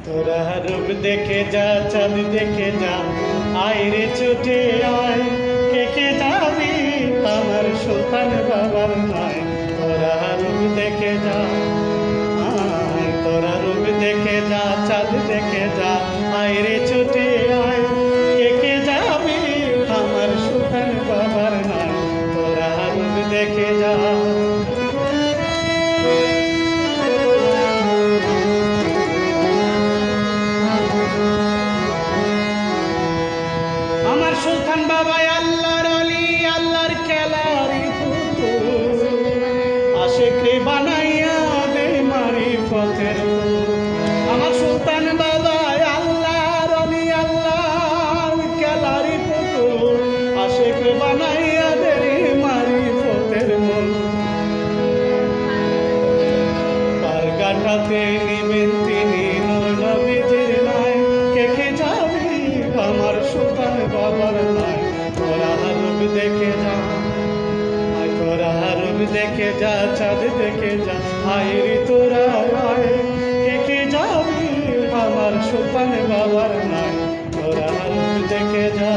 তোরা রূপ দেখে যা, চাঁদ দেখে যা, আয় রে ছুটে আয়, কে কে যাবি আমার সুলতান বাবার নাই। তোরা রূপ দেখে যা, আয় তোরা রূপ দেখে যা, চাঁদ দেখে যা, আয় রে ছুটে আয়, কে কে যাবি আমার সুলতান বাবার নাই। তোরা রূপ দেখে যা। আমার সুলতান বাবা আল্লাহর ওলি, আল্লাহর খেলারি পুতুল, আশিকরে বানাইয়া দে মারিফতের ফুল। আমার সুলতান বাবা আল্লাহর ওলি, আল্লাহর খেলারি পুতুল, আশিকরে বানাইয়া দে মারিফতের মূল। পারগাটাতে নিবেন তিনি নূর নবীজির নাই, কে কে যাবি আমার সুলতান বাবার নাই। তোরা রূপ দেখে যা, আয় তোরা রূপ দেখে যা, চাঁদ দেখে যা, আয় রে তোরা আয়, কে কে যাবি আমার সুলতান বাবার নাই। তোরা রূপ দেখে যা।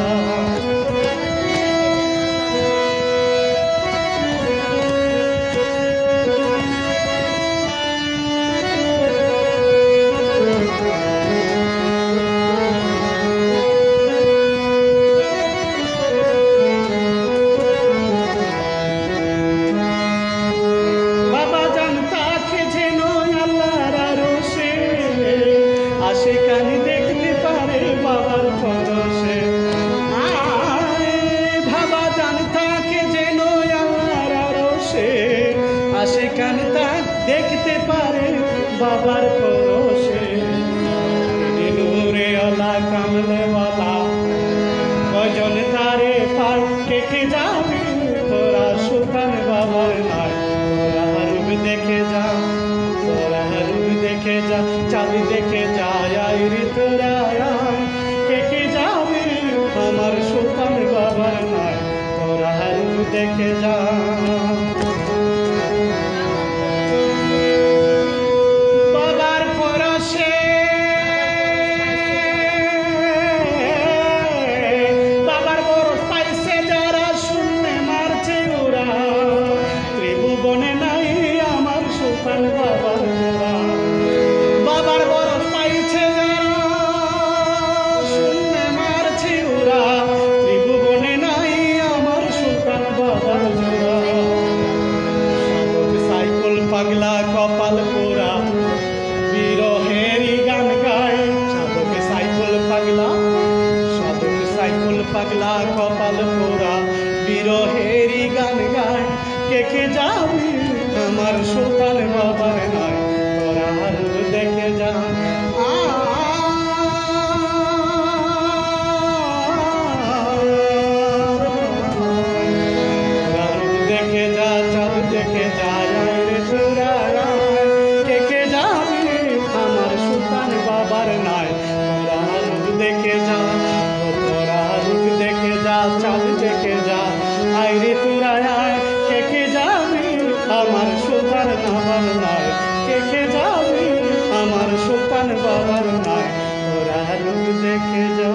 আশিকানি দেখতে পারে বাবার পরশে, ভাবা জান থাকে যেন আল্লাহর আরশে। আশিকানি তা দেখতে পারে বাবার পরশে। নূরে ওয়ালা কামলে ওয়ালা, কয়জন তারে পার, কে কে যাবি তোরা সুলতান বাবার নাই। তোরা রূপ দেখে যা, তোরা রূপ দেখে যা, চাঁদ দেখে যা, আয় রে তোরা আয়, কে কে যাবি আমার সুলতান বাবার নাই। তোরা রূপ দেখে যা। বাবার পরশে, বাবার পরশ পাইছে যারা, শূন্যে মারছে ওরা, ত্রিভুবনে নাই আমার সুলতান বাবার জোড়া। বাবার পরশ পাইছে যারা, শূন্যে মারছে ওরা, ত্রিভুবনে নাই আমার সুলতান বাবার জোড়া। সাধক সাইকুল পাগলা কপাল পোড়া, বিরহেরই গান গায়। সাধক সাইকুল পাগলা, সাধক সাইকুল পাগলা কপাল পোড়া, বিরহেরই গান গায়, কে কে যাবি আমার সুলতান বাবার নাই। তোরা রূপ দেখে যা, দেখে যা, চাঁদ দেখে যা, আয় রে তোরা আয়, কে কে যাবি আমার সুলতান বাবার নাই। তোরা রূপ দেখে যা, তোরা রূপ দেখে যা, চাঁদ দেখে যা, আয় রে তোরা আয়, কে কে যাবি আমার সুলতান বাবার নাই। কে কে যাবি আমার সুলতান বাবার নাই। তোরা রূপ দেখে যা।